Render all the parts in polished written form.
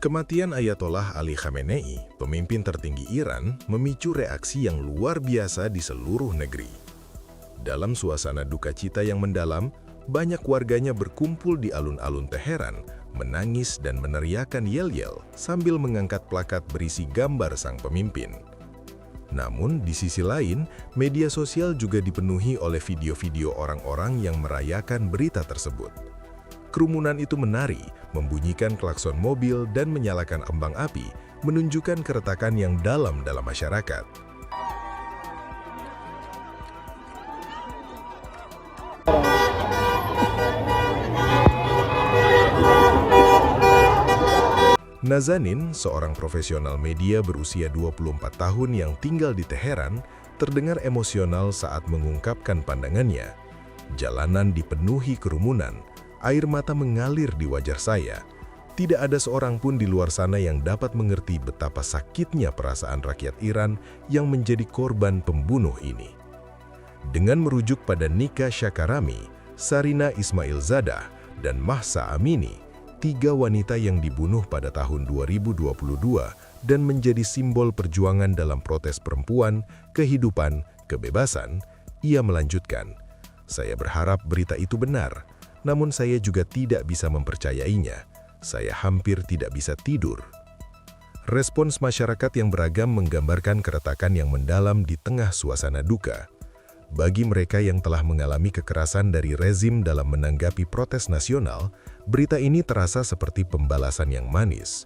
Kematian Ayatollah Ali Khamenei, pemimpin tertinggi Iran, memicu reaksi yang luar biasa di seluruh negeri. Dalam suasana duka cita yang mendalam, banyak warganya berkumpul di alun-alun Teheran, menangis dan meneriakan yel-yel sambil mengangkat plakat berisi gambar sang pemimpin. Namun, di sisi lain, media sosial juga dipenuhi oleh video-video orang-orang yang merayakan berita tersebut. Kerumunan itu menari, membunyikan klakson mobil dan menyalakan kembang api, menunjukkan keretakan yang dalam masyarakat. Nazanin, seorang profesional media berusia 24 tahun yang tinggal di Teheran, terdengar emosional saat mengungkapkan pandangannya. Jalanan dipenuhi kerumunan, air mata mengalir di wajah saya. Tidak ada seorang pun di luar sana yang dapat mengerti betapa sakitnya perasaan rakyat Iran yang menjadi korban pembunuh ini. Dengan merujuk pada Nika Shakarami, Sarina Ismailzadah, dan Mahsa Amini, 3 wanita yang dibunuh pada tahun 2022 dan menjadi simbol perjuangan dalam protes perempuan, kehidupan, kebebasan, ia melanjutkan, "Saya berharap berita itu benar, namun saya juga tidak bisa mempercayainya. Saya hampir tidak bisa tidur." Respons masyarakat yang beragam menggambarkan keretakan yang mendalam di tengah suasana duka. Bagi mereka yang telah mengalami kekerasan dari rezim dalam menanggapi protes nasional, berita ini terasa seperti pembalasan yang manis.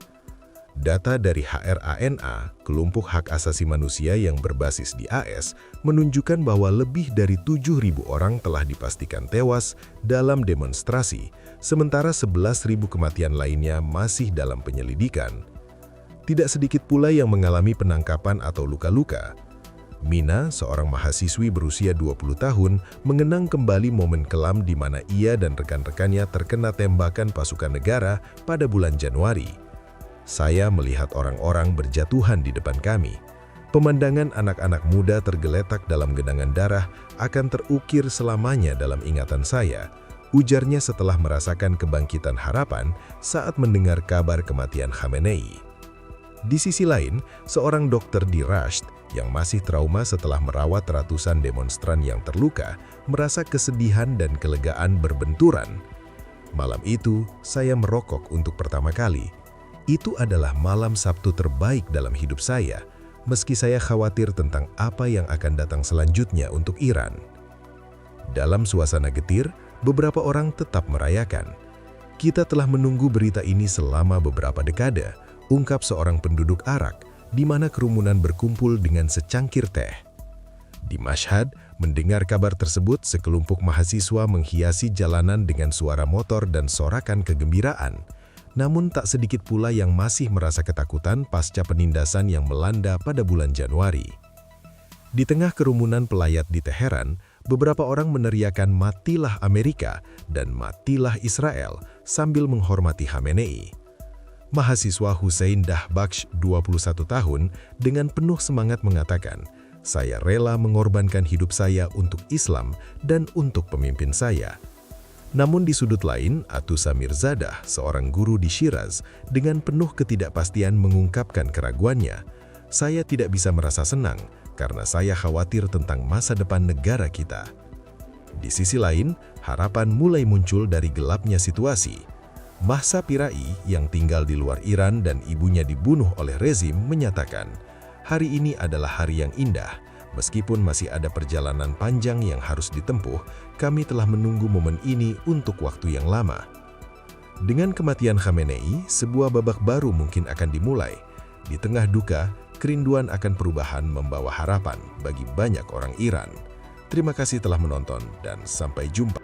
Data dari HRANA, kelompok hak asasi manusia yang berbasis di AS, menunjukkan bahwa lebih dari 7.000 orang telah dipastikan tewas dalam demonstrasi, sementara 11.000 kematian lainnya masih dalam penyelidikan. Tidak sedikit pula yang mengalami penangkapan atau luka-luka. Mina, seorang mahasiswi berusia 20 tahun, mengenang kembali momen kelam di mana ia dan rekan-rekannya terkena tembakan pasukan negara pada bulan Januari. "Saya melihat orang-orang berjatuhan di depan kami. Pemandangan anak-anak muda tergeletak dalam genangan darah akan terukir selamanya dalam ingatan saya," ujarnya setelah merasakan kebangkitan harapan saat mendengar kabar kematian Khamenei. Di sisi lain, seorang dokter di Rasht yang masih trauma setelah merawat ratusan demonstran yang terluka, merasa kesedihan dan kelegaan berbenturan. "Malam itu, saya merokok untuk pertama kali. Itu adalah malam Sabtu terbaik dalam hidup saya, meski saya khawatir tentang apa yang akan datang selanjutnya untuk Iran." Dalam suasana getir, beberapa orang tetap merayakan. "Kita telah menunggu berita ini selama beberapa dekade," ungkap seorang penduduk Arak, di mana kerumunan berkumpul dengan secangkir teh. Di Mashhad, mendengar kabar tersebut, sekelompok mahasiswa menghiasi jalanan dengan suara motor dan sorakan kegembiraan. Namun tak sedikit pula yang masih merasa ketakutan pasca penindasan yang melanda pada bulan Januari. Di tengah kerumunan pelayat di Teheran, beberapa orang meneriakan "Matilah Amerika" dan "Matilah Israel" sambil menghormati Khamenei. Mahasiswa Hussein Dahbaksh, 21 tahun, dengan penuh semangat mengatakan, "Saya rela mengorbankan hidup saya untuk Islam dan untuk pemimpin saya." Namun di sudut lain, Atusa Mirzadah, seorang guru di Shiraz, dengan penuh ketidakpastian mengungkapkan keraguannya, "Saya tidak bisa merasa senang karena saya khawatir tentang masa depan negara kita." Di sisi lain, harapan mulai muncul dari gelapnya situasi. Mahsa Pirai yang tinggal di luar Iran dan ibunya dibunuh oleh rezim menyatakan, "Hari ini adalah hari yang indah. Meskipun masih ada perjalanan panjang yang harus ditempuh, kami telah menunggu momen ini untuk waktu yang lama." Dengan kematian Khamenei, sebuah babak baru mungkin akan dimulai. Di tengah duka, kerinduan akan perubahan membawa harapan bagi banyak orang Iran. Terima kasih telah menonton dan sampai jumpa.